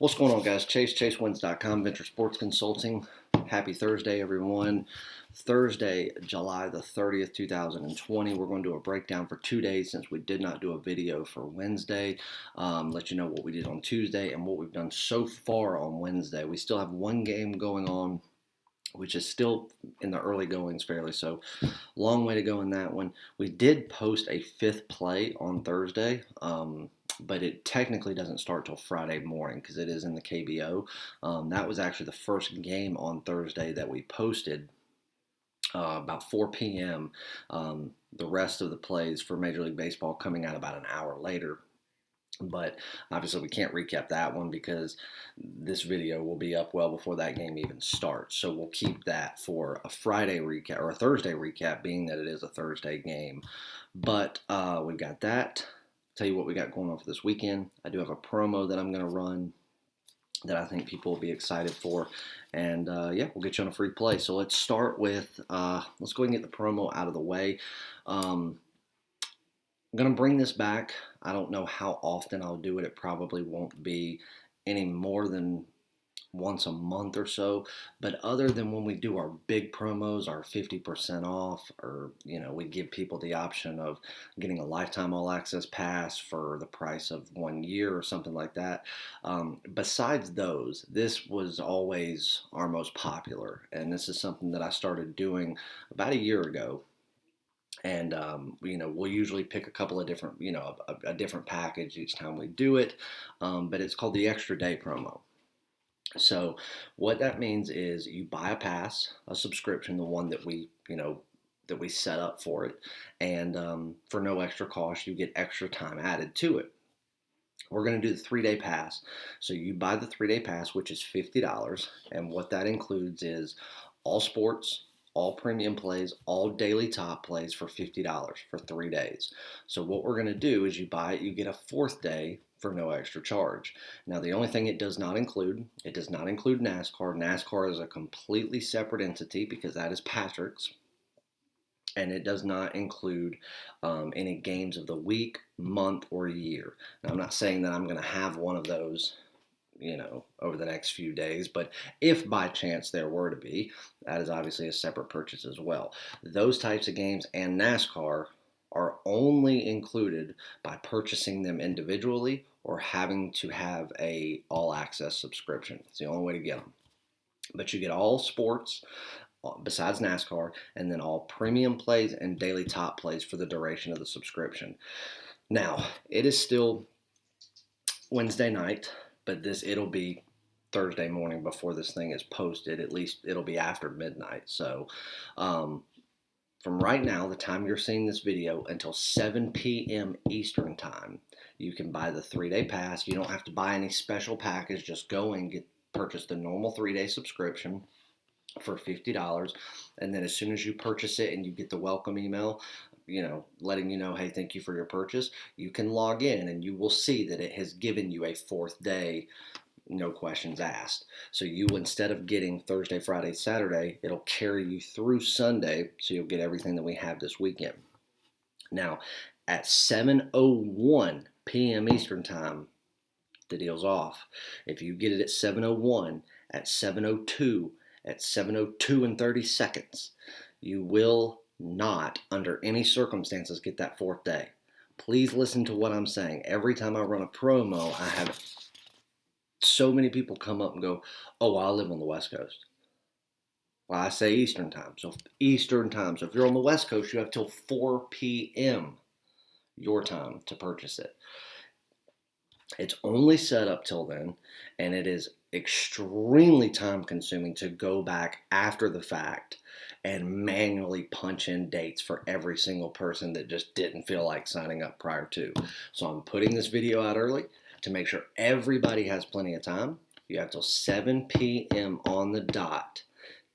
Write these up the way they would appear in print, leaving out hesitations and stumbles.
What's going on, guys? ChaseWins.com, Venture Sports Consulting. Happy Thursday, everyone. Thursday, July the 30th, 2020. We're going to do a breakdown for 2 days since we did not do a video for Wednesday. Let you know what we did on Tuesday and what we've done so far on Wednesday. We still have one game going on, which is still in the early goings fairly, so long way to go in that one. We did post a fifth play on Thursday, but it technically doesn't start till Friday morning because it is in the KBO. That was actually the first game on Thursday that we posted about 4 p.m. The rest of the plays for Major League Baseball coming out about an hour later. But obviously we can't recap that one because this video will be up well before that game even starts. So we'll keep that for a Friday recap or a Thursday recap, being that it is a Thursday game. But we've got that. Tell you what we got going on for this weekend. I do have a promo that I'm going to run that I think people will be excited for. And yeah, we'll get you on a free play. So let's start with, let's go ahead and get the promo out of the way. I'm going to bring this back. I don't know how often I'll do it. It probably won't be any more than once a month or so. But other than when we do our big promos, our 50% off, or, we give people the option of getting a lifetime all access pass for the price of 1 year or something like that. Besides those, this was always our most popular. And this is something that I started doing about a year ago. And, we'll usually pick a couple of different, a different package each time we do it. But it's called the Extra Day promo. So what that means is you buy a pass, a subscription, the one that we, that we set up for it. And for no extra cost, you get extra time added to it. We're going to do the 3-day pass. So you buy the 3-day pass, which is $50. And what that includes is all sports, all premium plays, all daily top plays for $50 for 3 days. So what we're going to do is you buy it, you get a 4th day for no extra charge. Now, the only thing it does not include NASCAR. NASCAR is a completely separate entity because that is Patrick's. And it does not include any games of the week, month, or year. Now, I'm not saying that I'm going to have one of those over the next few days. But if by chance there were to be, that is obviously a separate purchase as well. Those types of games and NASCAR are only included by purchasing them individually or having to have a all-access subscription. It's the only way to get them. But you get all sports besides NASCAR, and then all premium plays and daily top plays for the duration of the subscription. Now, it is still Wednesday night, but it'll be Thursday morning before this thing is posted. At least it'll be after midnight. So from right now, the time you're seeing this video, until 7 p.m. Eastern time, you can buy the 3-day pass. You don't have to buy any special package. Just go and purchase the normal 3-day subscription for $50. And then as soon as you purchase it and you get the welcome email, letting you know, hey, thank you for your purchase, you can log in and you will see that it has given you a 4th day, no questions asked. So you, instead of getting Thursday, Friday, Saturday, it'll carry you through Sunday, so you'll get everything that we have this weekend. Now, at 7:01 p.m. Eastern time, the deal's off. If you get it at 7:01, at 7:02, at 7:02 and 30 seconds, you will not, under any circumstances, get that 4th day. Please listen to what I'm saying. Every time I run a promo, I have so many people come up and go, oh, well, I live on the West Coast. Well, I say Eastern time. So Eastern time. So if you're on the West Coast, you have till 4 p.m. your time to purchase it. It's only set up till then, and it is extremely time consuming to go back after the fact and manually punch in dates for every single person that just didn't feel like signing up prior to. So I'm putting this video out early to make sure everybody has plenty of time. You have till 7 p.m. on the dot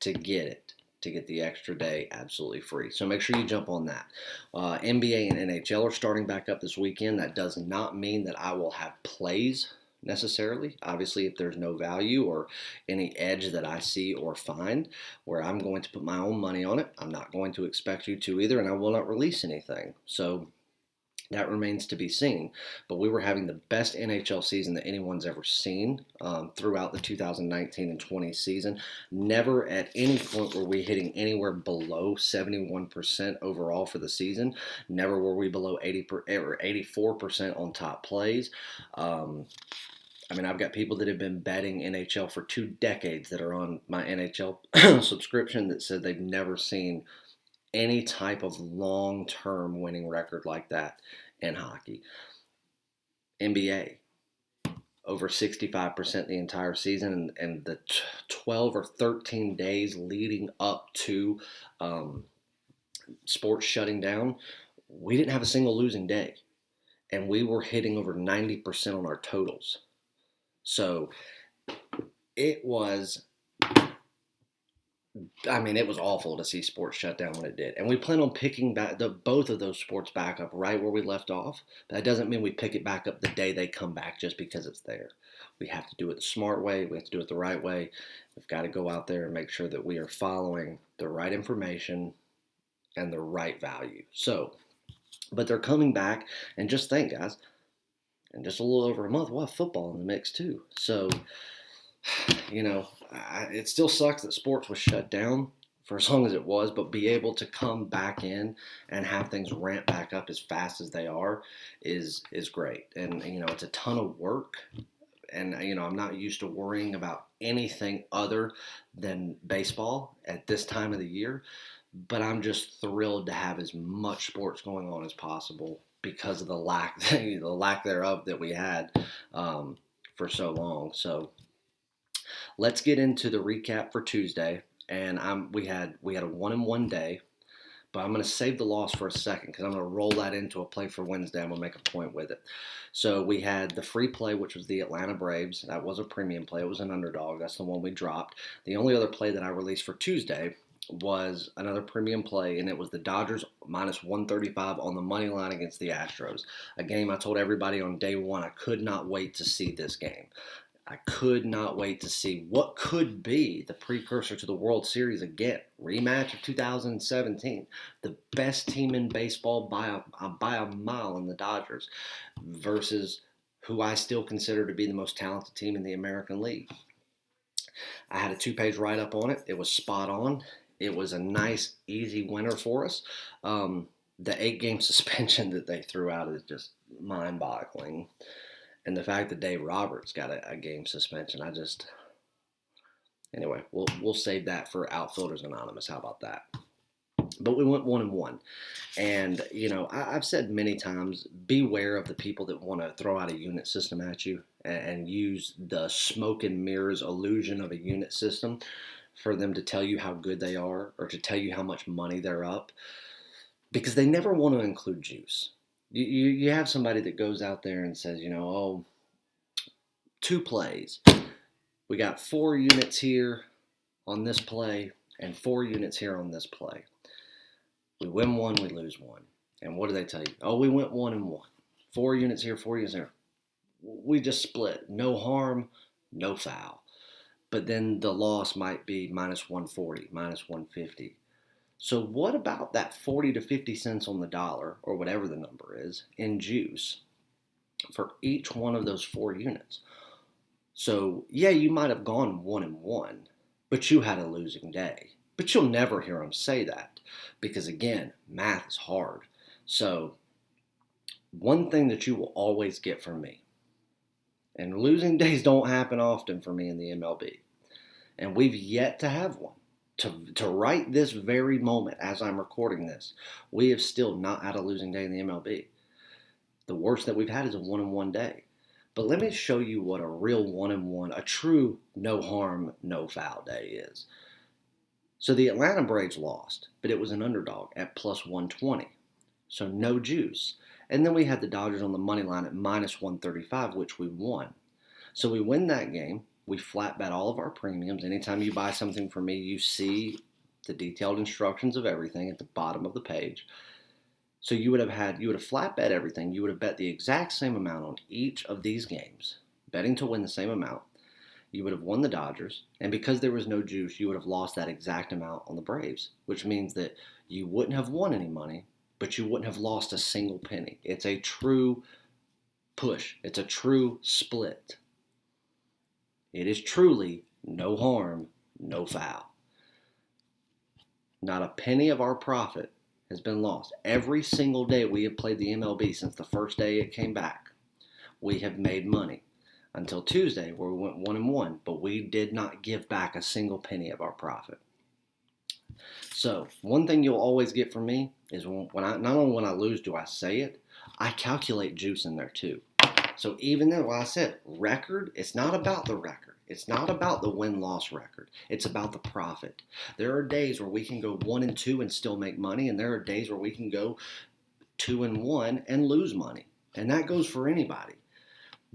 to get it, to get the extra day absolutely free. So make sure you jump on that. NBA and NHL are starting back up this weekend. That does not mean that I will have plays necessarily. Obviously, if there's no value or any edge that I see or find where I'm going to put my own money on it, I'm not going to expect you to either, and I will not release anything. So That remains to be seen. But we were having the best NHL season that anyone's ever seen throughout the 2019 and 20 season. Never at any point were we hitting anywhere below 71% overall for the season. Never were we below 84% on top plays. I mean, I've got people that have been betting NHL for 2 decades that are on my NHL subscription that said they've never seen any type of long-term winning record like that in hockey. NBA, over 65% the entire season, and the 12 or 13 days leading up to sports shutting down, we didn't have a single losing day, and we were hitting over 90% on our totals. So it was awful to see sports shut down when it did. And we plan on picking back both of those sports back up right where we left off. But that doesn't mean we pick it back up the day they come back just because it's there. We have to do it the smart way. We have to do it the right way. We've got to go out there and make sure that we are following the right information and the right value. So, but they're coming back. And just think, guys, in just a little over a month, we'll have football in the mix too. So, it still sucks that sports was shut down for as long as it was, but be able to come back in and have things ramp back up as fast as they are is great. And, it's a ton of work. And, I'm not used to worrying about anything other than baseball at this time of the year. But I'm just thrilled to have as much sports going on as possible because of the lack thereof that we had for so long. So let's get into the recap for Tuesday. And we had a 1-1 day, but I'm going to save the loss for a second because I'm going to roll that into a play for Wednesday. I'm going to make a point with it. So we had the free play, which was the Atlanta Braves. That was a premium play. It was an underdog. That's the one we dropped. The only other play that I released for Tuesday was another premium play, and it was the Dodgers minus 135 on the money line against the Astros. A game I told everybody on day one I could not wait to see this game. I could not wait to see what could be the precursor to the World Series again. Rematch of 2017. The best team in baseball by a mile in the Dodgers versus who I still consider to be the most talented team in the American League. I had a 2-page write-up on it. It was spot on. It was a nice, easy winner for us. The 8-game suspension that they threw out is just mind-boggling. And the fact that Dave Roberts got a game suspension, anyway, we'll save that for Outfielders Anonymous. How about that? But we went 1-1. And, I've said many times, beware of the people that want to throw out a unit system at you and use the smoke and mirrors illusion of a unit system for them to tell you how good they are or to tell you how much money they're up, because they never want to include juice. You have somebody that goes out there and says, 2 plays. We got 4 units here on this play and 4 units here on this play. We win 1, we lose 1. And what do they tell you? Oh, we went 1-1. 4 units here, 4 units there. We just split. No harm, no foul. But then the loss might be minus 140, minus 150. So what about that 40 to 50 cents on the dollar, or whatever the number is, in juice for each one of those 4 units? So, yeah, you might have gone 1-1, but you had a losing day. But you'll never hear them say that because, again, math is hard. So one thing that you will always get from me, and losing days don't happen often for me in the MLB, and we've yet to have one. To right this very moment as I'm recording this, we have still not had a losing day in the MLB. The worst that we've had is a 1-1 day. But let me show you what a real 1-1, a true no harm, no foul day is. So the Atlanta Braves lost, but it was an underdog at plus 120. So no juice. And then we had the Dodgers on the money line at minus 135, which we won. So we win that game. We flat bet all of our premiums. Anytime you buy something from me, you see the detailed instructions of everything at the bottom of the page. So you would have flat bet everything. You would have bet the exact same amount on each of these games, betting to win the same amount. You would have won the Dodgers, and because there was no juice, you would have lost that exact amount on the Braves, which means that you wouldn't have won any money, but you wouldn't have lost a single penny. It's a true push. It's a true split. It is truly no harm, no foul. Not a penny of our profit has been lost. Every single day we have played the MLB since the first day it came back, we have made money. Until Tuesday, where we went 1-1, but we did not give back a single penny of our profit. So, one thing you'll always get from me is when I, not only when I lose do I say it, I calculate juice in there too. So even though I said record, it's not about the record. It's not about the win-loss record. It's about the profit. There are days where we can go 1-2 and still make money, and there are days where we can go 2-1 and lose money. And that goes for anybody.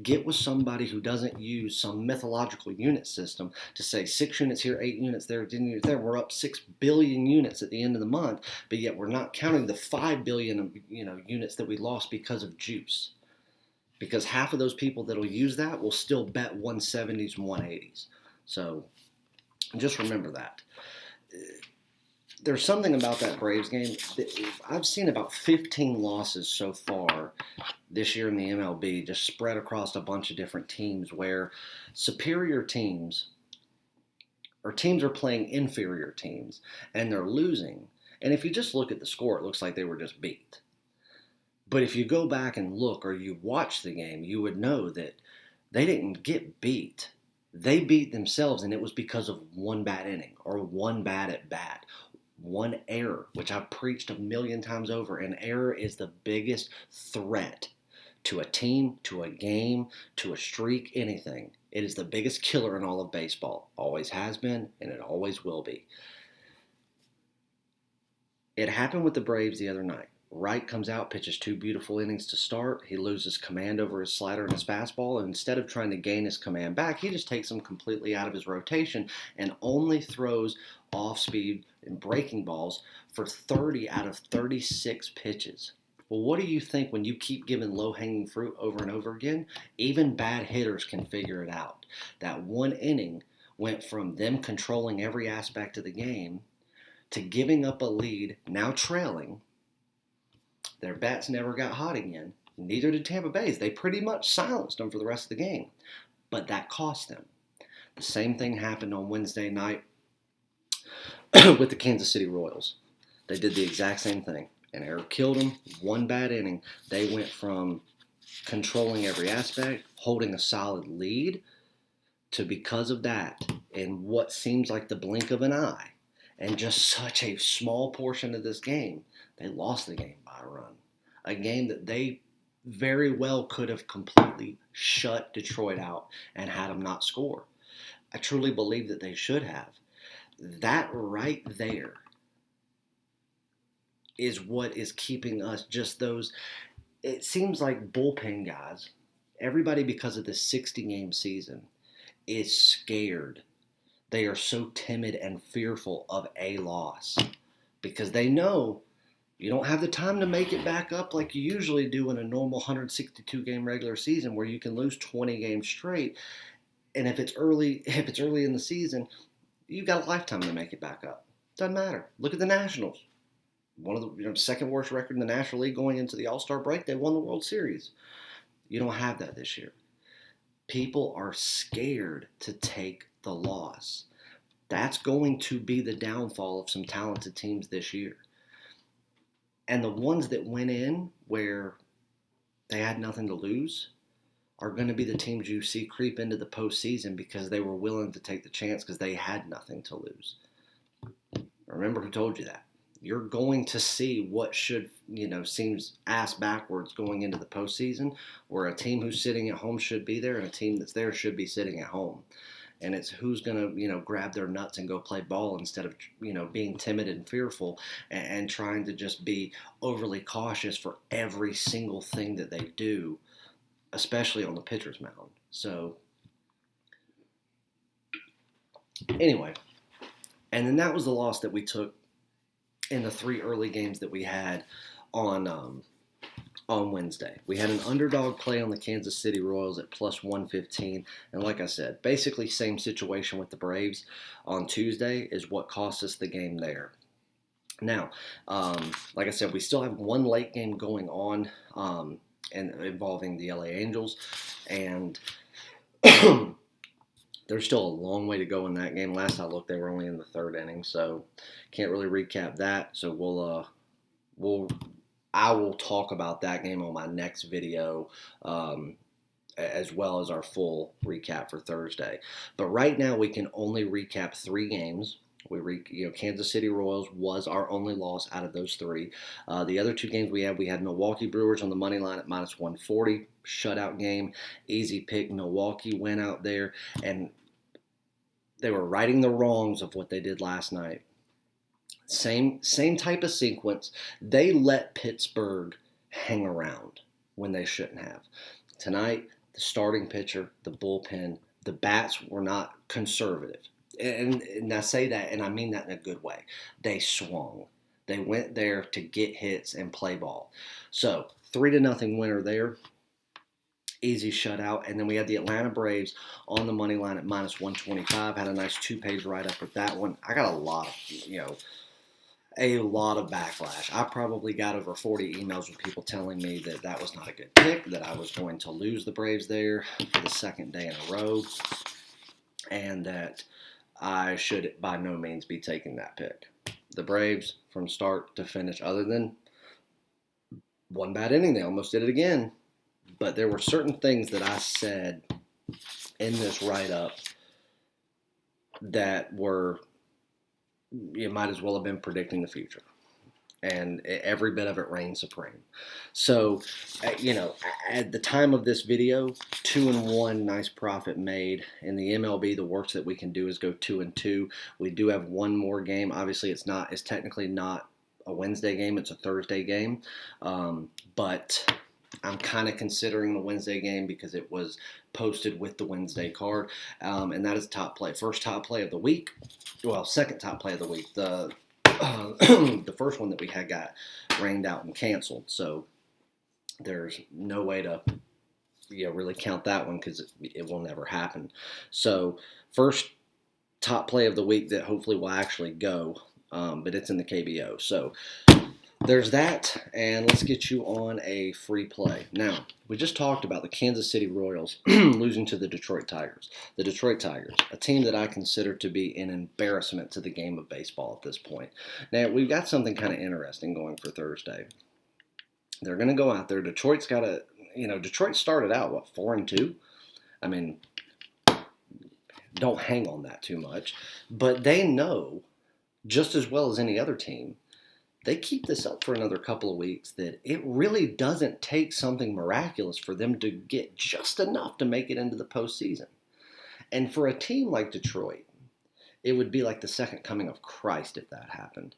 Get with somebody who doesn't use some mythological unit system to say 6 units here, 8 units there, 10 units there. We're up 6 billion units at the end of the month, but yet we're not counting the 5 billion units that we lost because of juice. Because half of those people that will use that will still bet 170s and 180s. So just remember that. There's something about that Braves game. I've seen about 15 losses so far this year in the MLB, just spread across a bunch of different teams where superior teams or teams are playing inferior teams and they're losing. And if you just look at the score, it looks like they were just beat. But if you go back and look or you watch the game, you would know that they didn't get beat. They beat themselves, and it was because of one bad inning or one bad at bat. One error, which I've preached a million times over. An error is the biggest threat to a team, to a game, to a streak, anything. It is the biggest killer in all of baseball. Always has been, and it always will be. It happened with the Braves the other night. Wright comes out, pitches 2 beautiful innings to start. He loses command over his slider and his fastball, and instead of trying to gain his command back, he just takes them completely out of his rotation and only throws off-speed and breaking balls for 30 out of 36 pitches. Well, what do you think when you keep giving low-hanging fruit over and over again? Even bad hitters can figure it out. That one inning went from them controlling every aspect of the game to giving up a lead, now trailing. Their bats never got hot again. Neither did Tampa Bay's. They pretty much silenced them for the rest of the game. But that cost them. The same thing happened on Wednesday night with the Kansas City Royals. They did the exact same thing. An error killed them. One bad inning. They went from controlling every aspect, holding a solid lead, to because of that, in what seems like the blink of an eye, and just such a small portion of this game, they lost the game by a run. A game that they very well could have completely shut Detroit out and had them not score. I truly believe that they should have. That right there is what is keeping us just those, it seems like bullpen guys, everybody because of this 60-game season is scared. They are so timid and fearful of a loss because they know you don't have the time to make it back up like you usually do in a normal 162-game regular season where you can lose 20 games straight. And if it's early in the season, you've got a lifetime to make it back up. Doesn't matter. Look at the Nationals. One of the second worst record in the National League going into the All-Star break. They won the World Series. You don't have that this year. People are scared to take the loss. That's going to be the downfall of some talented teams this year. And the ones that went in where they had nothing to lose are going to be the teams you see creep into the postseason because they were willing to take the chance because they had nothing to lose. Remember who told you that. You're going to see what should, seems ass backwards going into the postseason, where a team who's sitting at home should be there and a team that's there should be sitting at home. And it's who's going to, grab their nuts and go play ball instead of, being timid and fearful and trying to just be overly cautious for every single thing that they do, especially on the pitcher's mound. So, anyway, and then that was the loss that we took in the 3 early games that we had on Wednesday. We had an underdog play on the Kansas City Royals at plus 115. And like I said, basically same situation with the Braves on Tuesday is what cost us the game there. Now, like I said, we still have one late game going on, and involving the LA Angels, and there's still a long way to go in that game. Last I looked, they were only in the third inning, so can't really recap that. So we'll I will talk about that game on my next video, as well as our full recap for Thursday. But right now, we can only recap 3 games. Kansas City Royals was our only loss out of those 3. The other 2 games we had Milwaukee Brewers on the money line at -140, shutout game, easy pick. Milwaukee went out there and they were righting the wrongs of what they did last night. Same type of sequence. They let Pittsburgh hang around when they shouldn't have. Tonight, the starting pitcher, the bullpen, the bats were not conservative. And I say that, and I mean that in a good way. They swung. They went there to get hits and play ball. So 3-0 winner there. Easy shutout. And then we had the Atlanta Braves on the money line at -125. Had a nice 2-page write-up with that one. I got a lot of backlash. I probably got over 40 emails with people telling me that that was not a good pick, that I was going to lose the Braves there for the second day in a row, and that I should by no means be taking that pick. The Braves, from start to finish, other than one bad inning, they almost did it again. But there were certain things that I said in this write-up that were, you might as well have been predicting the future. And every bit of it reigned supreme. So, at the time of this video, 2-1, nice profit made. In the MLB, the worst that we can do is go 2-2. We do have one more game. Obviously, it's technically not a Wednesday game. It's a Thursday game. But I'm kind of considering the Wednesday game because it was posted with the Wednesday card. And that is top play. First top play of the week. Well, second top play of the week. The first one that we had got rained out and canceled, so there's no way to really count that one because it will never happen. So first top play of the week that hopefully will actually go, but it's in the KBO. So there's that, and let's get you on a free play. Now, we just talked about the Kansas City Royals losing to the Detroit Tigers. The Detroit Tigers, a team that I consider to be an embarrassment to the game of baseball at this point. Now, we've got something kind of interesting going for Thursday. They're going to go out there. Detroit started out, 4-2? I mean, don't hang on that too much. But they know, just as well as any other team, they keep this up for another couple of weeks, that it really doesn't take something miraculous for them to get just enough to make it into the postseason. And for a team like Detroit, it would be like the second coming of Christ if that happened.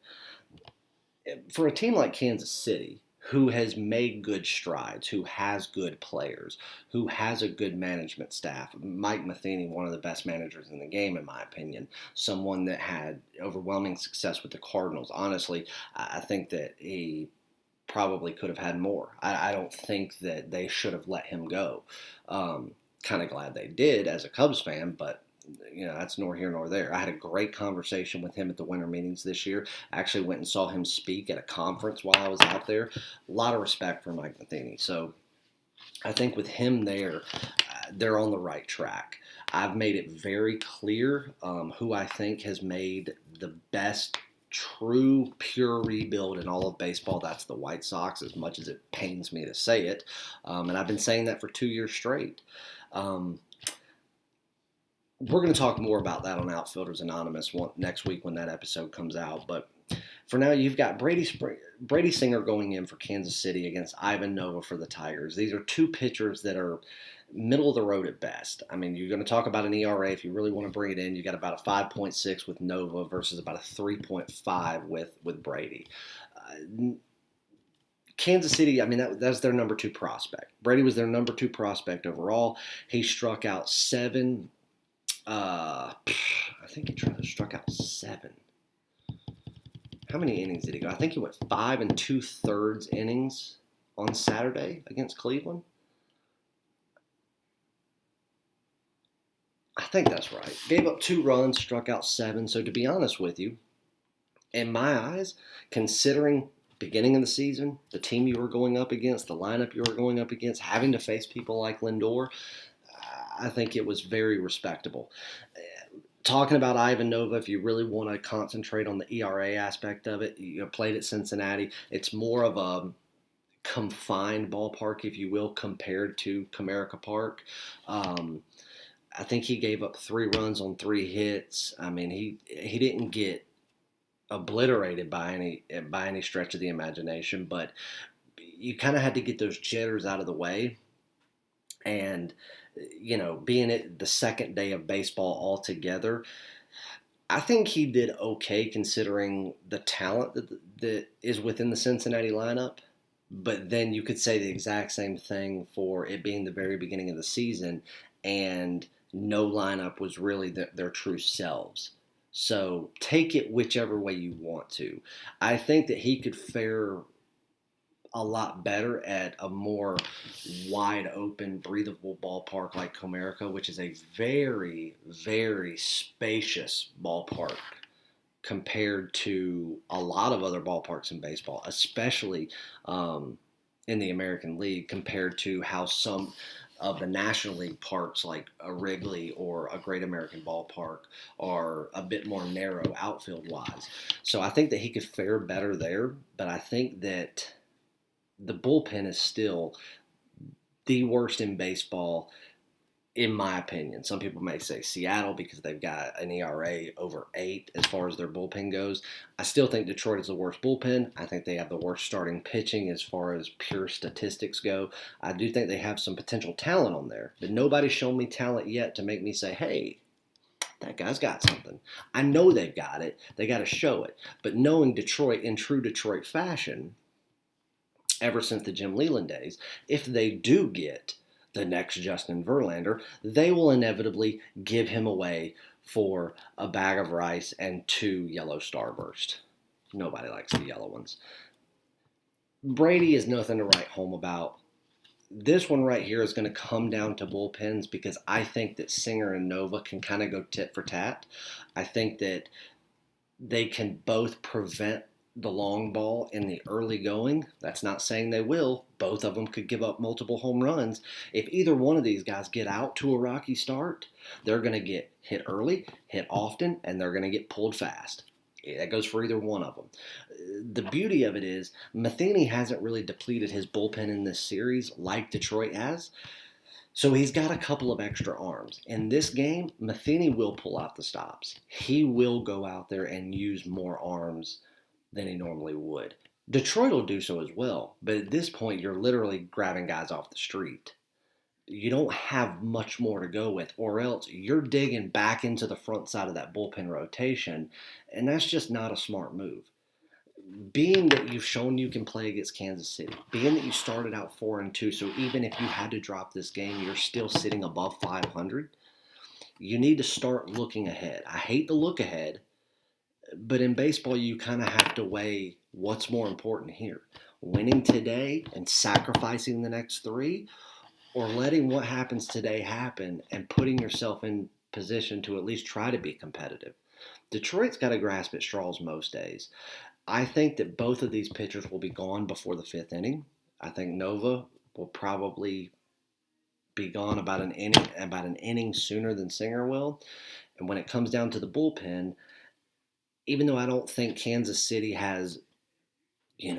For a team like Kansas City, who has made good strides, who has good players, who has a good management staff. Mike Matheny, one of the best managers in the game, in my opinion. Someone that had overwhelming success with the Cardinals. Honestly, I think that he probably could have had more. I don't think that they should have let him go. Kind of glad they did as a Cubs fan, but that's nor here nor there. I had a great conversation with him at the winter meetings this year. I actually went and saw him speak at a conference while I was out there. A lot of respect for Mike Matheny. So I think with him there, they're on the right track. I've made it very clear who I think has made the best true pure rebuild in all of baseball. That's the White Sox, as much as it pains me to say it. And I've been saying that for 2 years straight. We're going to talk more about that on Outfielders Anonymous next week when that episode comes out. But for now, you've got Brady Singer going in for Kansas City against Ivan Nova for the Tigers. These are 2 pitchers that are middle of the road at best. I mean, you're going to talk about an ERA if you really want to bring it in. You got about a 5.6 with Nova versus about a 3.5 with Brady. Kansas City, I mean, that's their number 2 prospect. Brady was their number 2 prospect overall. He struck out 7. I think he struck out 7. How many innings did he go? I think he went 5 2/3 innings on Saturday against Cleveland. I think that's right. Gave up 2 runs, struck out 7. So to be honest with you, In my eyes, considering beginning of the season, the team you were going up against, the lineup you were going up against, having to face people like Lindor, I think it was very respectable. Talking about Ivan Nova, if you really want to concentrate on the ERA aspect of it, you played at Cincinnati. It's more of a confined ballpark, if you will, compared to Comerica Park. Um, I think he gave up 3 runs on 3 hits. I mean, he didn't get obliterated by any stretch of the imagination, but you kind of had to get those jitters out of the way. And being it the second day of baseball altogether, I think he did okay considering the talent that is within the Cincinnati lineup. But then you could say the exact same thing for it being the very beginning of the season, and no lineup was really their true selves. So take it whichever way you want to. I think that he could fare a lot better at a more wide open, breathable ballpark like Comerica, which is a very, very spacious ballpark compared to a lot of other ballparks in baseball, especially in the American League, compared to how some of the National League parks like a Wrigley or a Great American Ballpark are a bit more narrow outfield wise. So I think that he could fare better there, but I think that the bullpen is still the worst in baseball, in my opinion. Some people may say Seattle because they've got an ERA over 8 as far as their bullpen goes. I still think Detroit is the worst bullpen. I think they have the worst starting pitching as far as pure statistics go. I do think they have some potential talent on there, but nobody's shown me talent yet to make me say, hey, that guy's got something. I know they've got it. They got to show it. But knowing Detroit in true Detroit fashion, ever since the Jim Leland days, if they do get the next Justin Verlander, they will inevitably give him away for a bag of rice and 2 yellow starburst. Nobody likes the yellow ones. Brady is nothing to write home about. This one right here is going to come down to bullpens because I think that Singer and Nova can kind of go tit for tat. I think that they can both prevent the long ball in the early going. That's not saying they will. Both of them could give up multiple home runs. If either one of these guys get out to a rocky start, they're going to get hit early, hit often, and they're going to get pulled fast. That goes for either one of them. The beauty of it is Matheny hasn't really depleted his bullpen in this series like Detroit has. So he's got a couple of extra arms. In this game, Matheny will pull out the stops. He will go out there and use more arms than he normally would. Detroit will do so as well, but at this point, you're literally grabbing guys off the street. You don't have much more to go with, or else you're digging back into the front side of that bullpen rotation, and that's just not a smart move. Being that you've shown you can play against Kansas City, being that you started out 4-2, so even if you had to drop this game, you're still sitting above 500. You need to start looking ahead. I hate the look ahead, but in baseball, you kind of have to weigh what's more important here. Winning today and sacrificing the next 3, or letting what happens today happen and putting yourself in position to at least try to be competitive. Detroit's got to grasp at straws most days. I think that both of these pitchers will be gone before the 5th inning. I think Nova will probably be gone about an inning sooner than Singer will. And when it comes down to the bullpen, even though I don't think Kansas City has,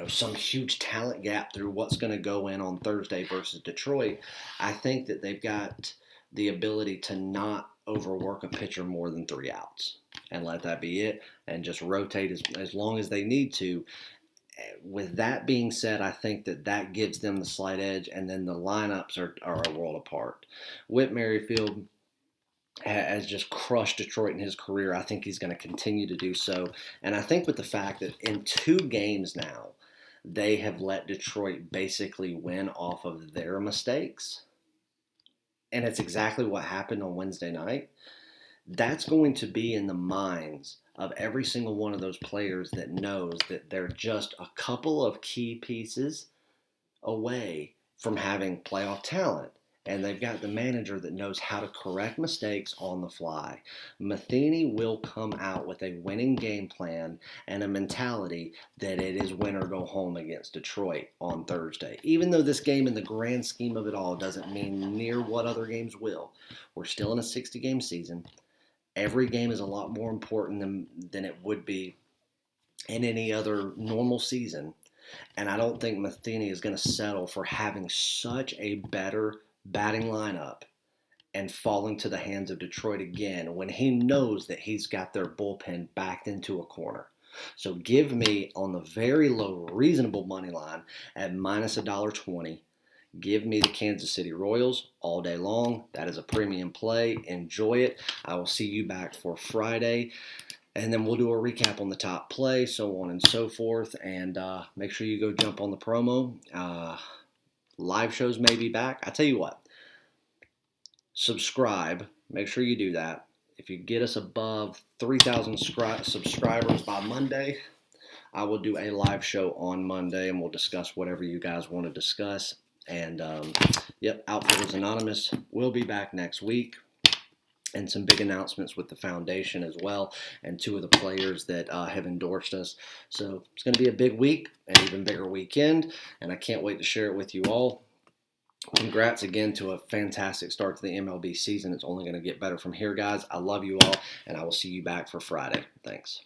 some huge talent gap through what's going to go in on Thursday versus Detroit, I think that they've got the ability to not overwork a pitcher more than 3 outs and let that be it and just rotate as long as they need to. With that being said, I think that gives them the slight edge, and then the lineups are a world apart. Whit Merrifield has just crushed Detroit in his career. I think he's going to continue to do so. And I think with the fact that in 2 games now, they have let Detroit basically win off of their mistakes, and it's exactly what happened on Wednesday night, that's going to be in the minds of every single one of those players that knows that they're just a couple of key pieces away from having playoff talent. and they've got the manager that knows how to correct mistakes on the fly. Matheny will come out with a winning game plan and a mentality that it is win or go home against Detroit on Thursday. Even though this game in the grand scheme of it all doesn't mean near what other games will, we're still in a 60-game season. Every game is a lot more important than it would be in any other normal season. And I don't think Matheny is going to settle for having such a better batting lineup and falling to the hands of Detroit again when he knows that he's got their bullpen backed into a corner. So give me on the very low, reasonable money line at minus $1.20. Give me the Kansas City Royals all day long. That is a premium play. Enjoy it. I will see you back for Friday. And then we'll do a recap on the top play, so on and so forth. And make sure you go jump on the promo. Live shows may be back. I tell you what, subscribe. Make sure you do that. If you get us above 3,000 subscribers by Monday, I will do a live show on Monday, and we'll discuss whatever you guys want to discuss. And, yep, Outfitters Anonymous will be back next week. And some big announcements with the foundation as well, and 2 of the players that have endorsed us. So it's going to be a big week, an even bigger weekend, and I can't wait to share it with you all. Congrats again to a fantastic start to the MLB season. It's only going to get better from here, guys. I love you all, and I will see you back for Friday. Thanks.